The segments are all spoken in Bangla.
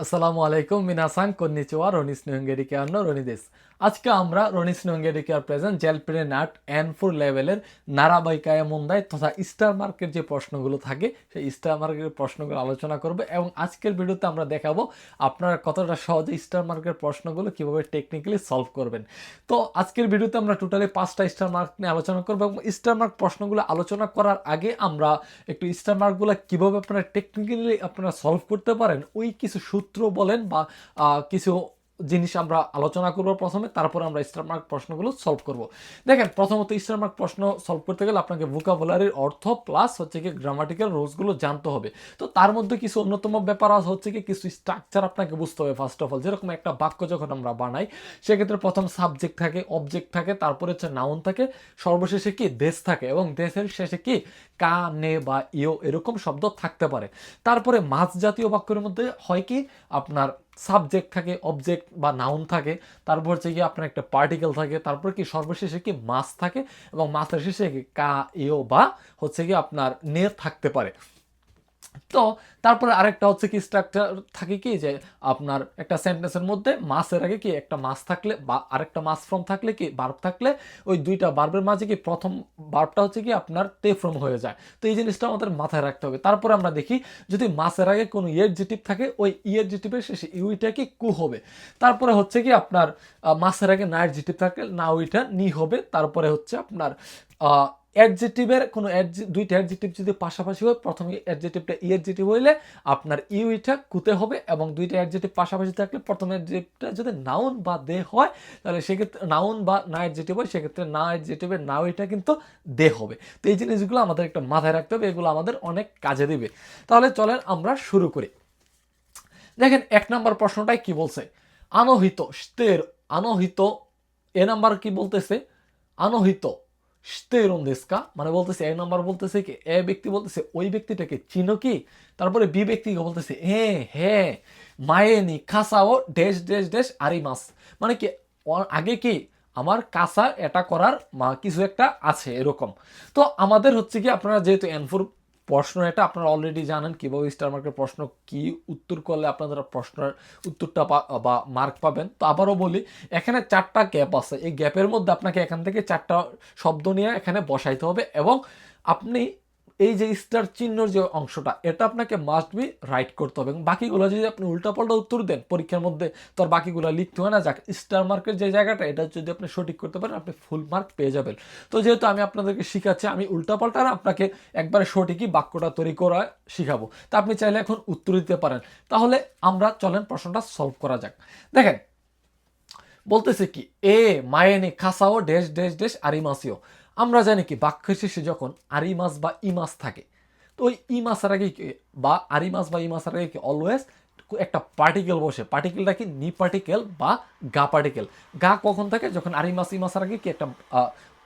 আসসালামু আলাইকুম মিনাসাং কন্নিচিওয়া রনিস নোঙ্গেরিকে আন্ন রনিদেস। আজকে আমরা রনিস নোঙ্গেরিকে প্রেজেন্ট জেলপ্রে নাট N4 লেভেলের নারাবাইকায়া মুন্দাই তথা স্টার মার্কের যে প্রশ্নগুলো থাকে সেই স্টার মার্কের প্রশ্নগুলো আলোচনা করব এবং আজকের ভিডিওতে আমরা দেখাবো আপনারা কতটা সহজে স্টার মার্কের প্রশ্নগুলো কিভাবে টেকনিক্যালি সলভ করবেন। তো আজকের ভিডিওতে আমরা টোটালি 5টা স্টার মার্ক নিয়ে আলোচনা করব এবং স্টার মার্ক প্রশ্নগুলো আলোচনা করার আগে আমরা একটু স্টার মার্কগুলো কিভাবে আপনারা টেকনিক্যালি আপনারা সলভ করতে পারেন ওই কিছু সূত্র বলেন বা কিছু জিনিস আমরা আলোচনা করব প্রথমে, তারপর আমরা স্টার মার্ক প্রশ্নগুলো সলভ করব। দেখেন, প্রথমত স্টার মার্ক প্রশ্ন সলভ করতে গেলে আপনাকে ভোকাবুলারির অর্থ প্লাস হচ্ছে কি গ্রামাটিক্যাল রুলসগুলো জানতে হবে। তো তার মধ্যে কিছু অন্যতম ব্যাপার হচ্ছে কি কিছু স্ট্রাকচার আপনাকে বুঝতে হবে। ফার্স্ট অফ অল, যেরকম একটা বাক্য যখন আমরা বানাই সেক্ষেত্রে প্রথম সাবজেক্ট থাকে, অবজেক্ট থাকে, তারপরে হচ্ছে নাউন থাকে, সর্বশেষে কি দেশ থাকে এবং দেশের শেষে কি কা, নে বা ইও এরকম শব্দ থাকতে পারে। তারপরে মাছ জাতীয় বাক্যের মধ্যে হয় কি আপনার সাবজেক্ট থাকে, অবজেক্ট বা নাউন থাকে, তারপর হচ্ছে কি আপনার একটা পার্টিকেল থাকে, তারপর কি সর্বশেষে কি মাছ থাকে এবং মাছের শেষে কি কা, ইও বা হচ্ছে কি আপনার নে থাকতে পারে। তো তারপরে আরেকটা হচ্ছে কি স্ট্রাকচার থাকে কি যে আপনার একটা সেন্টেন্সের মধ্যে মাসের আগে কি একটা মাস থাকলে বা আরেকটা মাস ফর্ম থাকলে কি ভার্ব থাকলে ওই দুইটা ভার্বের মাঝে কি প্রথম ভার্বটা হচ্ছে কি আপনার তে ফর্ম হয়ে যায়। তো এই জিনিসটা আমাদের মাথায় রাখতে হবে। তারপরে আমরা দেখি যদি মাসের আগে কোনো ইয়েরজেটিভ থাকে ওই ইয়েরজেটিভের শেষে ইউইটা কি কু হবে। তারপরে হচ্ছে কি আপনার মাসের আগে না এডজেটিভ থাকে না ওইটা নি হবে। তারপরে হচ্ছে আপনার অ্যাডজেটিভের কোনো দুইটা অ্যাডজেটিভ যদি পাশাপাশি হয়, প্রথমে অ্যাডজেটিভটা অ্যাডজেটিভ হইলে আপনার ইউইটা কুতে হবে এবং দুইটা অ্যাডজেটিভ পাশাপাশি থাকলে প্রথম অ্যাডজেটিভটা যদি নাউন বা দে হয় তাহলে সেক্ষেত্রে নাউন বা না অ্যাডজেটিভ হয় সেক্ষেত্রে না অ্যাডজেটিভের না ওইটা কিন্তু দে হবে। তো এই জিনিসগুলো আমাদের একটা মাথায় রাখতে হবে, এগুলো আমাদের অনেক কাজে দিবে। তাহলে চলেন আমরা শুরু করি। দেখেন, 1 নম্বর প্রশ্নটাই কি বলছে, আনহিত স্তের আনহিত। এ নাম্বার কি বলতেছে, আনহিত স্তেরুন দেশকা, মানে বলতেছে এ নাম্বার বলতেছে কি এ ব্যক্তি বলতেছে ওই ব্যক্তিটাকে চিনো কি। তারপরে বি ব্যক্তিকে বলতেছে হ্যাঁ হ্যাঁ মায়েনি খাসাও ড্যাশ ড্যাশ ড্যাশ আরিমাস, মানে কি আগে কি আমার কাঁচা এটা করার কিছু একটা আছে এরকম। তো আমাদের হচ্ছে কি আপনারা যেহেতু N4 প্রশ্ন এটা আপনারা অলরেডি জানেন কিভাবে স্টার মার্কের প্রশ্ন কি উত্তর করলে আপনারা প্রশ্নের উত্তরটা বা মার্ক পাবেন। তো আবারও বলি, এখানে 4টা গ্যাপ আছে, এই গ্যাপের মধ্যে আপনাকে এখান থেকে 4টা শব্দ নিয়ে এখানে বসাইতে হবে এবং আপনি এই যে স্টার চিহ্নর যে অংশটা এটা আপনাকে মাস্ট বি রাইট করতে হবে এবং বাকিগুলো যদি আপনি উল্টাপাল্টা উত্তর দেন পরীক্ষার মধ্যে তো আর বাকিগুলো লিখতে হয় না। যাক, স্টার মার্কের যে জায়গাটা এটা যদি আপনি সঠিক করতে পারেন আপনি ফুল মার্ক পেয়ে যাবেন। তো যেহেতু আমি আপনাদেরকে শিখাচ্ছি, আমি উল্টাপাল্টা না আপনাকে একবারে সঠিকই বাক্যটা তৈরি করা শিখাবো। তা আপনি চাইলে এখন উত্তর দিতে পারেন। তাহলে আমরা চলেন প্রশ্নটা সলভ করা যাক। দেখেন, বলতেছে কি এ মায়েনি খাসাও ড্যাশ ড্যাশ ড্যাশ আরিমাসিও। আমরা জানি কি বাক্যের শেষে যখন আরিমাস বা ইমাস থাকে তো ওই ইমাসের আগে বা আরিমাস বা ইমাসের আগে কি অলওয়েজ একটা পার্টিকেল বসে। পার্টিকেলটা কি নি পার্টিকেল বা গা পার্টিকেল। গা কখন থাকে, যখন আরিমাস ইমাসের আগে কি একটা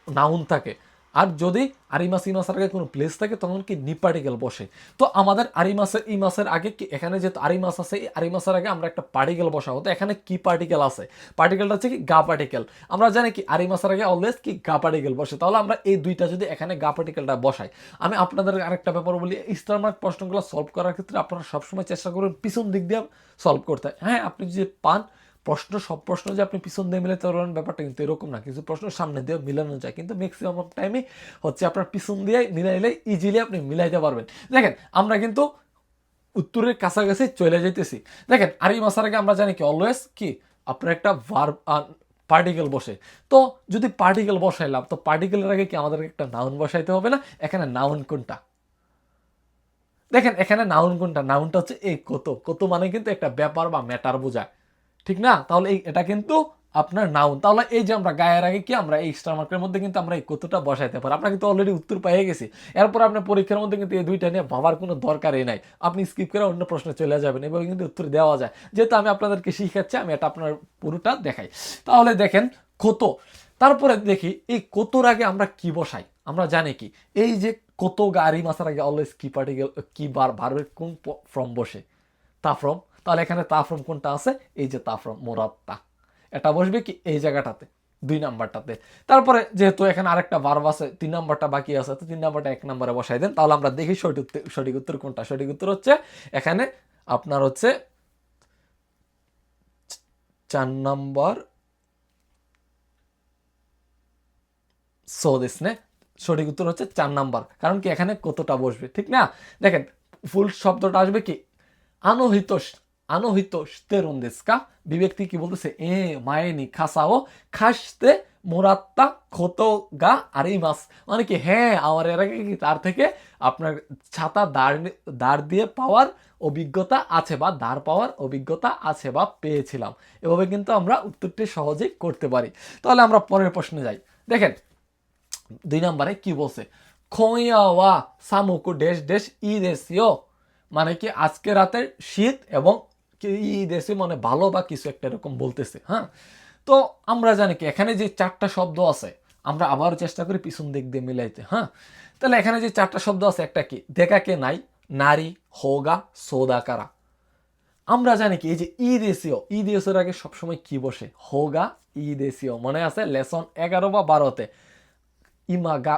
নাউন থাকে। আর যদি আরিমাস ইমাসের আগে কোনো প্লেস থাকে তখন কি নি পার্টিকেল বসে। তো আমাদের আরিমাসের ইমাসের আগে কি এখানে যেহেতু আরিমাস আছে এই আরিমাসের আগে আমরা একটা পার্টিকেল বসাবো। তো এখানে কি পার্টিকেল আছে, পার্টিকেলটা হচ্ছে কি গা পার্টিকেল। আমরা জানি কি আরিমাসের আগে অলওয়েজ কি গা পার্টিকেল বসে। তাহলে আমরা এই দুইটা যদি এখানে গা পার্টিকেলটা বসাই। আমি আপনাদের আরেকটা ব্যাপার বলি, স্টার মার্ক প্রশ্নগুলো সলভ করার ক্ষেত্রে আপনারা সবসময় চেষ্টা করবেন পিছন দিক দিয়ে সলভ করতে। হ্যাঁ, আপনি যে পান প্রশ্ন সব প্রশ্ন যে আপনি পিছন দিয়ে মিলাতে পারবেন ব্যাপারটা কিন্তু এরকম না, কিছু প্রশ্ন সামনে দিয়ে মিলানো যায় কিন্তু ম্যাক্সিমাম টাইমে হচ্ছে আপনার পিছন দিয়ে মিলাইলে ইজিলি আপনি মিলাইতে পারবেন। দেখেন, আমরা কিন্তু উত্তরের কাছাকাছি চলে যাইতেছি। দেখেন, আরিমাসের আগে আমরা জানি কি অলওয়েজ কি আপনার একটা ভার্ব পার্টিকেল বসে। তো যদি পার্টিকেল বসাইলাম তো পার্টিকেলের আগে কি আমাদের একটা নাউন বসাইতে হবে না। এখানে নাউন কোনটা, দেখেন এখানে নাউন কোনটা, নাউনটা হচ্ছে এই কত। কত মানে কিন্তু একটা ব্যাপার বা ম্যাটার বোঝায়, ঠিক না। তাহলে এটা কিন্তু আপনার নাউন। তাহলে এই যে আমরা গায়ের আগে কি আমরা এই স্টার মার্কের মধ্যে কিন্তু আমরা এই কতটা বসাইতে পারি। আপনার কিন্তু অলরেডি উত্তর পেয়ে গেছি। এরপর আপনার পরীক্ষার মধ্যে কিন্তু এই দুইটা নিয়ে ভাবার কোনো দরকারই নাই, আপনি স্কিপ করে অন্য প্রশ্নে চলে যাবেন এভাবে কিন্তু উত্তর দেওয়া যায়। যেহেতু আমি আপনাদেরকে শিখাচ্ছি আমি এটা আপনার পুরোটা দেখাই। তাহলে দেখেন কত, তারপরে দেখি এই কতর আগে আমরা কি বসাই। আমরা জানি কি এই যে কত গাড়ি মাসার আগে অলওয়েজ কি পার্টিকেল কি ভার্বের কোন ফর্ম বসে, তা ফ্রম। তাহলে এখানে তা ফ্রম কোনটা আছে, এই যে তা ফ্রম মোরাত্তা, এটা বসবে কি এই জায়গাটাতে 2 নাম্বারটাতে। তারপরে যেহেতু এখানে আরেকটা ভার্ব আছে 3 নাম্বারটা বাকি আছে তো 3 নাম্বারটা 1 নাম্বারে বসাই দেন। তাহলে আমরা দেখি সঠিক উত্তর কোনটা। সঠিক উত্তর হচ্ছে এখানে আপনার হচ্ছে 4 নাম্বার সো দিস নে সঠিক উত্তর হচ্ছে 4 নাম্বার, কারণ কি এখানে কতটা বসবে, ঠিক না? দেখেন ফুল শব্দটা আসবে কি আনোহিত আনোহিত স্তেরুন্দেস্কা, বিব্যক্তি কি বলতেছে এ মায়েনি খাসাও খাসতে মোরাত্তা খোতো গা আর এই মাস, মানে কি হ্যাঁ আমার এর আগে কি তার থেকে আপনার ছাতা দাঁড় দিয়ে পাওয়ার অভিজ্ঞতা আছে বা দাঁড় পাওয়ার অভিজ্ঞতা আছে বা পেয়েছিলাম। এভাবে কিন্তু আমরা উত্তরটি সহজেই করতে পারি। তাহলে আমরা পরের প্রশ্নে যাই। দেখেন 2 নম্বরে কি বলছে, খোয়াওয়া সামুকু ডেশ ডেশ ই দেশীয়, মানে কি আজকে রাতের শীত এবং ই দেশে মানে ভালো বা কিছু একটা এরকম বলতেছে। হ্যাঁ, তো আমরা জানি কি এখানে যে 4টা শব্দ আছে, আমরা আবার চেষ্টা করি পিছন দিক দিয়ে মিলাইতে। হ্যাঁ, তাহলে এখানে যে 4টা শব্দ আছে, একটা কি দেখাকে নাই, নারী, হোগা, সোদা কারা। আমরা জানি কি এই যে ই দেশীয় আগে সবসময় কি বসে, হোগা ই দেশীয়, মনে আছে লেসন 11 বা 12তে ইমা গা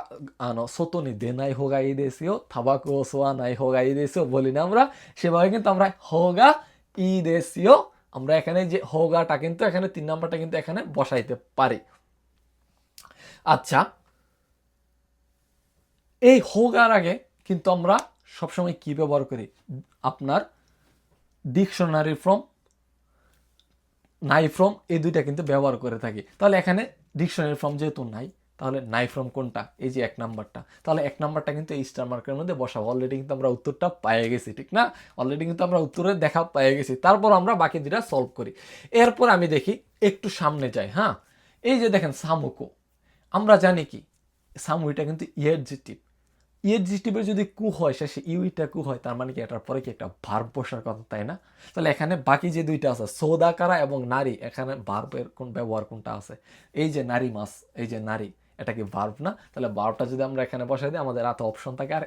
সোতো নি দেনাই হোগা ই দেশীয় থাবাকু সোয়া নাই হোগা ই দেশীয় বলি না আমরা, সেভাবে কিন্তু আমরা হোগা ই দেশীয়, আমরা এখানে যে হোগাটা কিন্তু এখানে 3 নাম্বারটা কিন্তু এখানে বসাইতে পারি। আচ্ছা, এই হোগার আগে কিন্তু আমরা সবসময় কি ব্যবহার করি, আপনার ডিকশনারি ফ্রম, নাই ফ্রম, এই দুইটা কিন্তু ব্যবহার করে থাকি। তাহলে এখানে ডিকশনারি ফ্রম যেহেতু নাই, তাহলে নাই ফ্রম কোনটা, এই যে 1 নাম্বারটা, তাহলে 1 নাম্বারটা কিন্তু এই স্টার মার্কের মধ্যে বসাবো। অলরেডি কিন্তু আমরা উত্তরটা পেয়ে গেছি, ঠিক না? অলরেডি কিন্তু আমরা উত্তরের দেখা পেয়ে গেছি। তারপর আমরা বাকি দুটা সলভ করি। এরপর আমি দেখি একটু সামনে যাই। হ্যাঁ, এই যে দেখেন সামুকো, আমরা জানি কি সামু এটা কিন্তু ইয়েডজেটিভ, ইয়েডজেটিভের যদি কু হয় শেষে ইউইটা কু হয়, তার মানে কি এটার পরে কি একটা ভার্ব বসার কথা, তাই না? তাহলে এখানে বাকি যে দুইটা আছে সৌদাকারা এবং নারী, এখানে ভার্বের কোন ব্যবহার কোনটা আছে, এই যে নারী মাস, এই যে নারী, এটা কি ভার্ব না? তাহলে ভার্বটা যদি আমরা এখানে বসাই দিই, আমাদের হাতে অপশন থাকে আর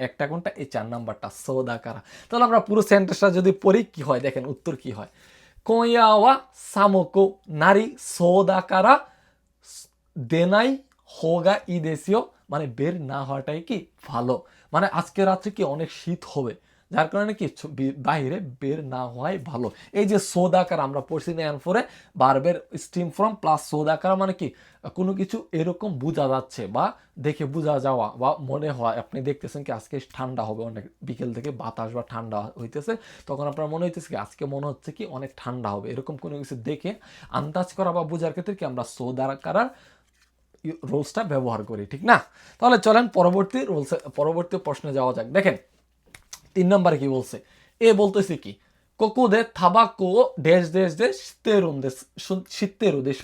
একটা কোনটা, এই 4 নাম্বারটা সৌদাকারা। তাহলে আমরা পুরো সেন্টেন্সটা যদি পড়ি কি হয়, দেখেন উত্তর কি হয়, কোয়াওয়া সামোকো নারী সৌদাকারা দেনাই হোগা ই দেশীয়, মানে বের না হওয়াটাই কি ভালো, মানে আজকে রাত্রে কি অনেক শীত হবে, যার কারণে কি বাইরে বের না হওয়াই ভালো। এই যে সোদাকার আমরা পড়ছি না অ্যানফোরে, বারবের স্টিম ফ্রম প্লাস সোদাকার, মানে কি কোনো কিছু এরকম বোঝা যাচ্ছে বা দেখে বোঝা যাওয়া বা মনে হয়, আপনি দেখতেছেন কি আজকে ঠান্ডা হবে, অনেক বিকেল থেকে বাতাস বা ঠান্ডা হইতেছে, তখন আপনার মনে হইতেছে কি আজকে মনে হচ্ছে কি অনেক ঠান্ডা হবে, এরকম কোনো কিছু দেখে আন্দাজ করা বা বোঝার ক্ষেত্রে কি আমরা সোদাকার রোলসটা ব্যবহার করি, ঠিক না? তাহলে চলেন পরবর্তী প্রশ্নে যাওয়া যাক। দেখেন 3 নম্বরে কি বলছে, এ বলতেছে কি কোকুদে থাবাকো ডেশ ডেশ ডেশ শীতেরু দেশ,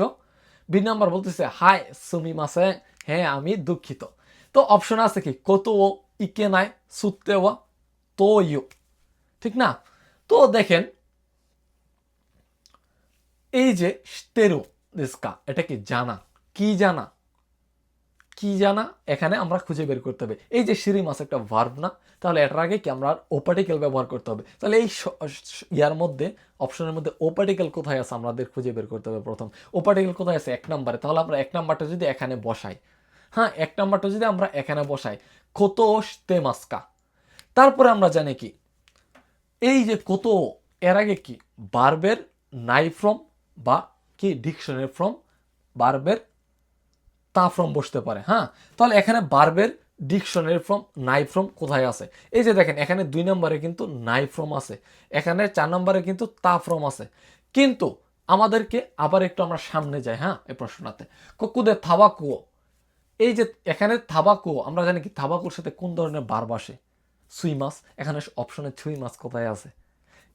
বি নাম্বার বলতেছে হাই সুমিমাসে, হ্যাঁ আমি দুঃখিত। তো অপশন আছে কি কত ও ইকে নাই সুতে ওয়া তো ইউ, ঠিক না? তো দেখেন এই যে শীতেরু দেশকা, এটা কি জানা, কি জানা, কি জানা, এখানে আমরা খুঁজে বের করতে হবে। এই যে সিরিমাস একটা ভার্ব না, তাহলে এটার আগে কি আমরা ওপার্টিকেল ব্যবহার করতে হবে। তাহলে এই ইয়ার মধ্যে অপশনের মধ্যে ওপার্টিকেল কোথায় আছে আমাদের খুঁজে বের করতে হবে। প্রথম ওপার্টিকেল কোথায় আছে, 1 নম্বরে, তাহলে আমরা 1 নাম্বারটা যদি এখানে বসাই, হ্যাঁ 1 নাম্বারটা যদি আমরা এখানে বসাই কত তেমাস্কা, তারপরে আমরা জানি কি এই যে কত, এর আগে কি ভার্বের নাই ফ্রম বা কি ডিকশনারি ফ্রম, ভার্বের তা ফ্রম বসতে পারে। হ্যাঁ, তাহলে এখানে ভার্বের ডিকশনারি ফ্রম নাই ফ্রম কোথায় আছে, এই যে দেখেন এখানে 2 নম্বরে কিন্তু নাই ফ্রম আছে, এখানে 4 নম্বরে কিন্তু তা ফ্রম আছে। কিন্তু আমাদেরকে আবার একটু আমরা সামনে যাই। হ্যাঁ, এই প্রশ্নটাতে কোকুদে থাবাকুও, এই যে এখানে থাবাকুও, আমরা জানি কি থাবাকুর সাথে কোন ধরনের ভার্ব আসে, সুই মাছ, এখানে অপশনে ছুই মাছ কোথায় আছে,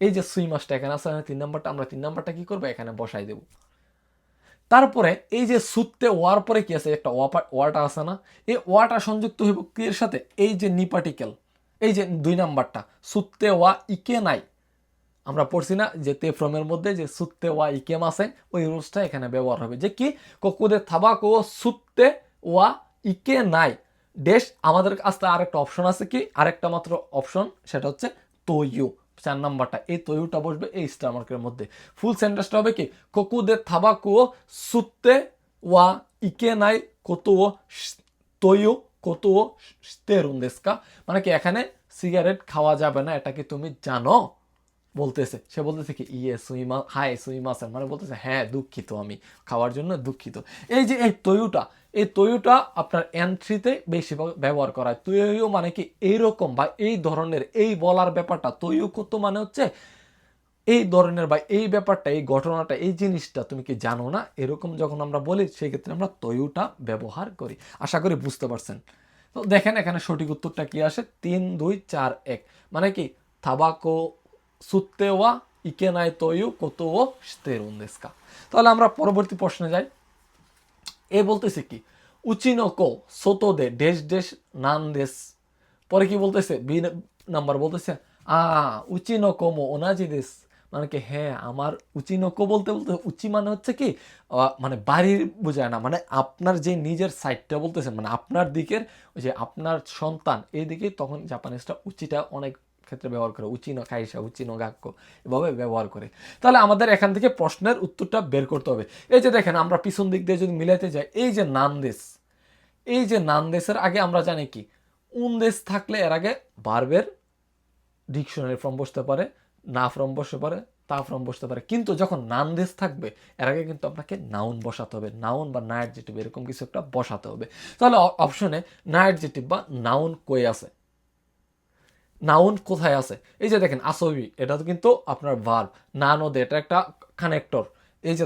এই যে সুই মাছটা এখানে আছে, 3 নম্বরটা, আমরা 3 নম্বরটা কি করবো এখানে বসাই দেব। তারপরে এই যে সুত্তে ওয়ার পরে কি আছে, একটা ওয়াটা আছে না, এই ওয়াটা সংযুক্ত হইব কি এর সাথে, এই যে নি পার্টিকেল, এই যে 2 নাম্বারটা সুত্তে ওয়া ইকে নাই, আমরা পড়ছি না যে তে ফ্রমের মধ্যে যে সুত্তে ওয়া ইকেম আছে, ওই রুলসটা এখানে ব্যবহার হবে যে কি কোকুদে থাবাকো সুত্তে ওয়া ইকে নাই ডেশ, আমাদের কাছে আরেকটা অপশন আছে কি, আরেকটা মাত্র অপশন, সেটা হচ্ছে তোয়ু, 4 নাম্বারটা, এই তয়ুটা বসবে এই স্টার মার্কের মধ্যে। ফুল সেন্টেন্সটা হবে কি কোকুদে থাবাকো সুত্তে ওয়া ইকে নাই কোতো তয়ু কোতো তেরুন দেশকা, মানে কি এখানে সিগারেট খাওয়া যাবে না, এটা কি তুমি জানো, বলতেছে, সে বলতেছে কি ইয়ে সুইমা হাই সুইমাসেন, মানে বলতেছে হ্যাঁ দুঃখিত, আমি খাওয়ার জন্য দুঃখিত। এই যে এই তয়ুটা আপনার এন3তে বেশি ব্যবহার করা হয়। তৈয় মানে কি এইরকম বা এই ধরনের, এই বলার ব্যাপারটা তৈয় কত মানে হচ্ছে এই ধরনের বা এই ব্যাপারটা, এই ঘটনাটা, এই জিনিসটা তুমি কি জানো না, এরকম যখন আমরা বলি সেই ক্ষেত্রে আমরা তয়ুটা ব্যবহার করি। আশা করি বুঝতে পারছেন। তো দেখেন এখানে সঠিক উত্তরটা কি আসে, 3 2 4 1, মানে কি থাবাকো সুত্তেওয়া ইকেনাই তয়ু কত ও স্তেরুন্দেস্কা। তাহলে আমরা পরবর্তী প্রশ্নে যাই। এ বলতেছে কি উচিনোকো সোতো দে ডেশ ডেশ নান দেশ। পরে কি বলতেছে, বি নাম্বার বলতেছে উচিনোকো মো ওনাজি দেশ, মানে কি হ্যাঁ আমার উচিনোকো বলতে বলতে উচি মানে হচ্ছে কি মানে বাড়ির বোঝায় না, মানে আপনার যে নিজের সাইডটা বলতেছে, মানে আপনার দিকের ওই যে আপনার সন্তান এই দিকে, তখন জাপানিজটা উচিটা অনেক ক্ষেত্রে ব্যবহার করে, উচিনো খাইসা উচিনো গাক্য এভাবে ব্যবহার করে। তাহলে আমাদের এখান থেকে প্রশ্নের উত্তরটা বের করতে হবে। এই যে দেখেন আমরা পিছন দিক দিয়ে যদি মিলাইতে যাই, এই যে নান্দেশ, এই যে নান্দেশের আগে আমরা জানি কি উনদেশ থাকলে এর আগে ভার্বের ডিকশনারি ফর্ম বসতে পারে, না ফর্ম বসতে পারে, তা ফর্ম বসতে পারে, কিন্তু যখন নান্দেশ থাকবে এর আগে কিন্তু আপনাকে নাউন বসাতে হবে, নাউন বা না অ্যাডজেক্টিভ এরকম কিছু একটা বসাতে হবে। তাহলে অপশনে না অ্যাডজেক্টিভ বা নাউন কই আছে, নাউন কোথায় আছে? এই যে দেখেন আসবি, এটা তো কিন্তু আপনার ভার্ব, না নদে এটা একটা কানেক্টর, এই যে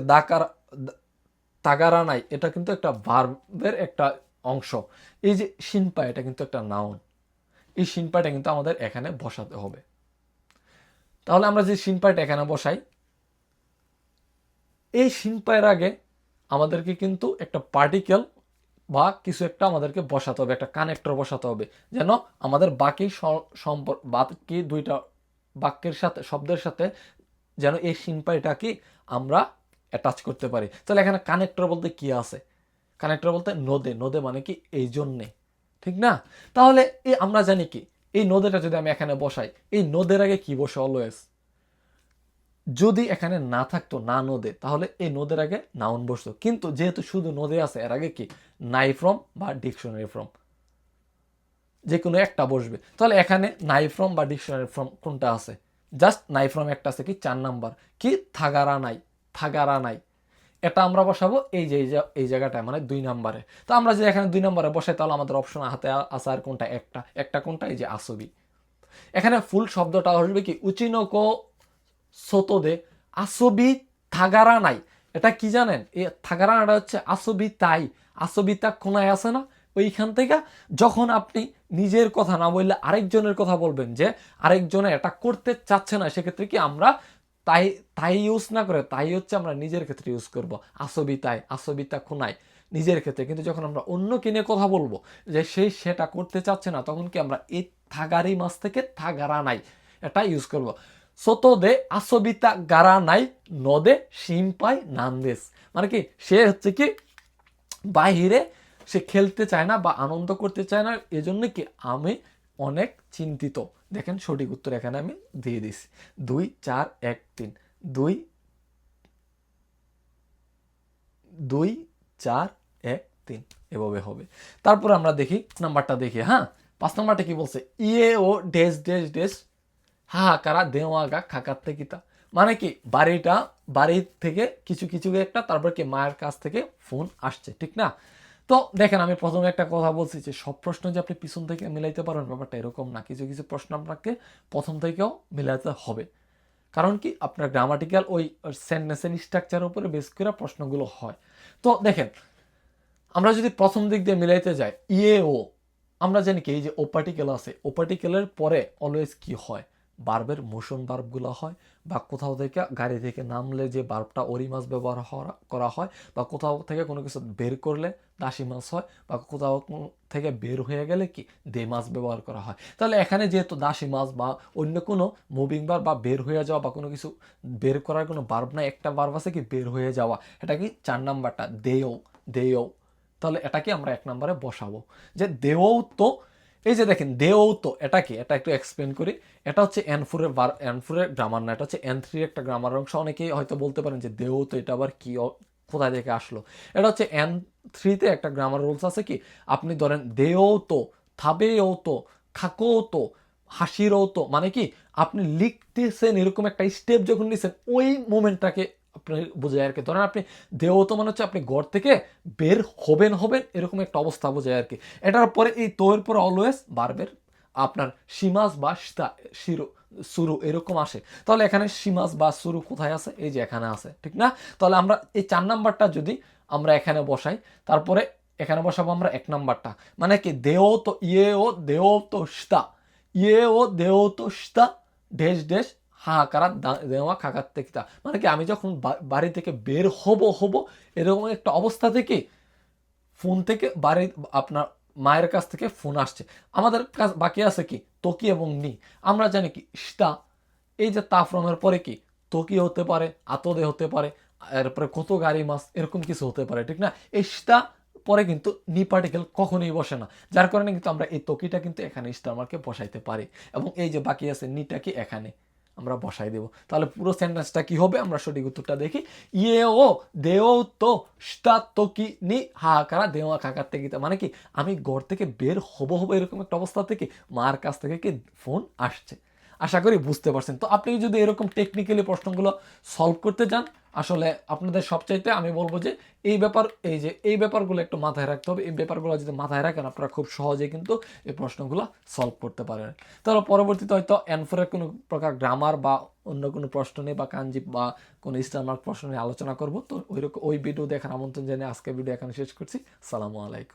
তাগারা নাই এটা কিন্তু একটা ভার্বের একটা অংশ, এই যে শিনপা এটা কিন্তু একটা নাউন, এই শিনপাটা কিন্তু আমাদের এখানে বসাতে হবে। তাহলে আমরা যে শিনপাটা এখানে বসাই, এই শিনপায়ের আগে আমাদেরকে কিন্তু একটা পার্টিকেল বা কিছু একটা আমাদেরকে বসাতে হবে, একটা কানেক্টর বসাতে হবে, যেন আমাদের বাকি বাকি দুইটা বাক্যের সাথে শব্দের সাথে যেন এই শিনপাইটা কি আমরা অ্যাটাচ করতে পারি। তাহলে এখানে কানেক্টর বলতে কি আছে, কানেক্টর বলতে নদে, নদে মানে কি এই জন্যে, ঠিক না? তাহলে এই আমরা জানি কি এই নদেটা যদি আমি এখানে বসাই, এই নদের আগে কি বসে অলওয়েজ, যদি এখানে না থাকতো না নদে, তাহলে এই নদের আগে নাউন বসতো, কিন্তু যেহেতু শুধু নদে আছে এর আগে কি নাই ফ্রম বা ডিকশনারি ফ্রম যে কোনো একটা বসবে। তাহলে এখানে নাই ফ্রম বা ডিকশনারি ফ্রম কোনটা আছে, জাস্ট নাই ফ্রম একটা আছে, কি 4 নাম্বার, কি থাগারা নাই, থাগারা নাই, এটা আমরা বসাবো এই যে এই জায়গাটায় মানে 2 নাম্বারে। তো আমরা যে এখানে 2 নাম্বারে বসাই, তাহলে আমাদের অপশন হাতে আছে আর কোনটা, একটা একটা কোনটা, এই যে আসবি। এখানে ফুল শব্দটা আসবে কি উচিনোকো সোতো দে আসবি থাগারা নাই। এটা কি জানেন, এই থাগারানাটা হচ্ছে আসবি তাই, আসবিতা কোনায় আছে না, ওইখান থেকে যখন আপনি নিজের কথা না বললে আরেকজনের কথা বলবেন, যে আরেকজনে এটা করতে চাচ্ছে না, সেক্ষেত্রে কি আমরা তাই তাই ইউজ না করে তাই হচ্ছে আমরা নিজের ক্ষেত্রে ইউজ করব, আসবি তাই আসবিতা কোনায় নিজের ক্ষেত্রে। কিন্তু যখন আমরা অন্য কিনে কথা বলবো যে সেটা করতে চাচ্ছে না, তখন কি আমরা এই থাগারি মাছ থেকে থাগারা নাই এটা ইউজ করব। সোতো দে আসবিতা গারা নাই নদে শিম্পাই নান্দেস, মানে কি সে হচ্ছে কি বাহিরে সে খেলতে চায় না বা আনন্দ করতে চায় না, এজন্য কি আমি অনেক চিন্তিত। দেখেন সঠিক উত্তর এখানে আমি দিয়ে দিছি, 2 4 1 3, 2 2 4 1 3 এভাবে হবে। তারপর আমরা দেখি নাম্বারটা দেখি, হ্যাঁ 5 নাম্বারটা কি বলছে, ইয়ে ও ডেস ডেস ডেস হাহাকারা দেওয়াগা খাকাতে কিতা, মানে কি বাড়ি থেকে কিছু কিছু একটা, তারপর কি মায়ের কাছ থেকে ফোন আসছে, ঠিক না? তো দেখেন আমি প্রথমে একটা কথা বলছি যে সব প্রশ্ন যে আপনি পিছন থেকে মিলাইতে পারবেন ব্যাপারটা এরকম না, কিছু কিছু প্রশ্ন আপনাকে প্রথম থেকেও মিলাতে হবে। কারণ কি আপনার গ্রামাটিক্যাল ওই সেন্টেন্সের স্ট্রাকচারের উপরে বেস করে প্রশ্নগুলো হয়। তো দেখেন আমরা যদি প্রথম দিক দিয়ে মিলাইতে যাই, ইয়ে ও আমরা জানি কি এই যে ও পার্টিকেল আছে, ও পার্টিকেলের পরে অলওয়েজ কি হয়, বার্বের মোশন বার্বগুলো হয়, বা কোথাও থেকে গাড়ি থেকে নামলে যে বার্বটা ওরি মাছ ব্যবহার করা হয়, বা কোথাও থেকে কোনো কিছু বের করলে দাসী মাছ হয়, বা কোথাও থেকে বের হয়ে গেলে কি দে মাছ ব্যবহার করা হয়। তাহলে এখানে যেহেতু দাসী মাছ বা অন্য কোনো মুভিং বার্ব বা বের হয়ে যাওয়া বা কোনো কিছু বের করার কোনো বার্ব নাই, একটা বার্ব আছে কি বের হয়ে যাওয়া, এটা কি 4 নাম্বারটা দেও, দেও। তাহলে এটাকে আমরা 1 নম্বরে বসাবো, যে দেও তো, এই যে দেখেন দেও তো এটা কি, এটা একটু এক্সপ্লেন করি। এটা হচ্ছে এনফোরের গ্রামার না, এটা হচ্ছে N3 একটা গ্রামার অংশ। অনেকেই হয়তো বলতে পারেন যে দেও তো এটা আবার কি, কোথায় থেকে আসলো। এটা হচ্ছে N3-তে একটা গ্রামার রুলস আছে কি, আপনি ধরেন দেও তো, থাবেও তো, খাকো তো, হাসিরও তো মানে কি আপনি লিখতেছেন এরকম একটা স্টেপ যখন নিছেন ওই মোমেন্টটাকে আপনি বোঝায় আর কি। ধরেন আপনি দেও তো মানে হচ্ছে আপনি ঘর থেকে বের হবেন হবেন এরকম একটা অবস্থা বোঝায় আর কি। এটার পরে এই তোর পরে অলওয়েজ বারবের আপনার সীমাস বা শিরো শুরু এরকম আসে। তাহলে এখানে সীমাস বা শুরু কোথায় আছে? এই যে এখানে আছে, ঠিক না? তাহলে আমরা এই 4 নাম্বারটা যদি আমরা এখানে বসাই, তারপরে এখানে বসাবো আমরা 1 নাম্বারটা, মানে কি দেও তো ইয়েও দেও তো স্তা, ইয়েও দেও তো স্তা ড্যাশ ড্যাশ হাহাকারা দেওয়া খাকার থেকে, মানে কি আমি যখন বাড়ি থেকে বের হব এরকম একটা অবস্থা থেকে ফোন থেকে বাড়ি আপনার মায়ের কাছ থেকে ফোন আসছে। আমাদের কাজ বাকি আছে কি তকি এবং নি। আমরা জানি কি স্তা, এই যে তাফরমের পরে কি তকি হতে পারে, আতদে হতে পারে, এরপরে কত গাড়ি মাছ এরকম কিছু হতে পারে, ঠিক না? এই স্তা পরে কিন্তু নি পার্টিকেল কখনোই বসে না, যার কারণে কিন্তু আমরা এই তকিটা কিন্তু এখানে স্টার মার্কে বসাইতে পারি এবং এই যে বাকি আছে নিটা কি এখানে আমরা বসাই দেব। তাহলে পুরো সেন্টেন্সটা কি হবে আমরা সঠিক উত্তরটা দেখি। ইয়ে ও দেও তো স্তা তকি নি হাহাকারা দেওয়া খাকার থেকে, মানে কি আমি ঘর থেকে বের হব এরকম একটা অবস্থা থেকে মার কাছ থেকে কি ফোন আসছে। আশা করি বুঝতে পারছেন। তো আপনি যদি এরকম টেকনিক্যালি প্রশ্নগুলো সলভ করতে চান, আসলে আপনাদের সবচাইতে আমি বলবো যে এই ব্যাপারগুলো একটু মাথায় রাখতে হবে। এই ব্যাপারগুলো যদি মাথায় রাখেন আপনারা খুব সহজে কিন্তু এই প্রশ্নগুলো সলভ করতে পারেন। তাহলে পরবর্তীতে হয়তো অ্যানসারের কোনো প্রকার গ্রামার বা অন্য কোনো প্রশ্ন নিয়ে বা কাঞ্জি বা কোনো স্টার মার্ক প্রশ্ন নিয়ে আলোচনা করবো। তো ওই ভিডিও দেখার আমন্ত্রণ জানিয়ে আজকে ভিডিও এখানে শেষ করছি। সালামু আলাইকুম।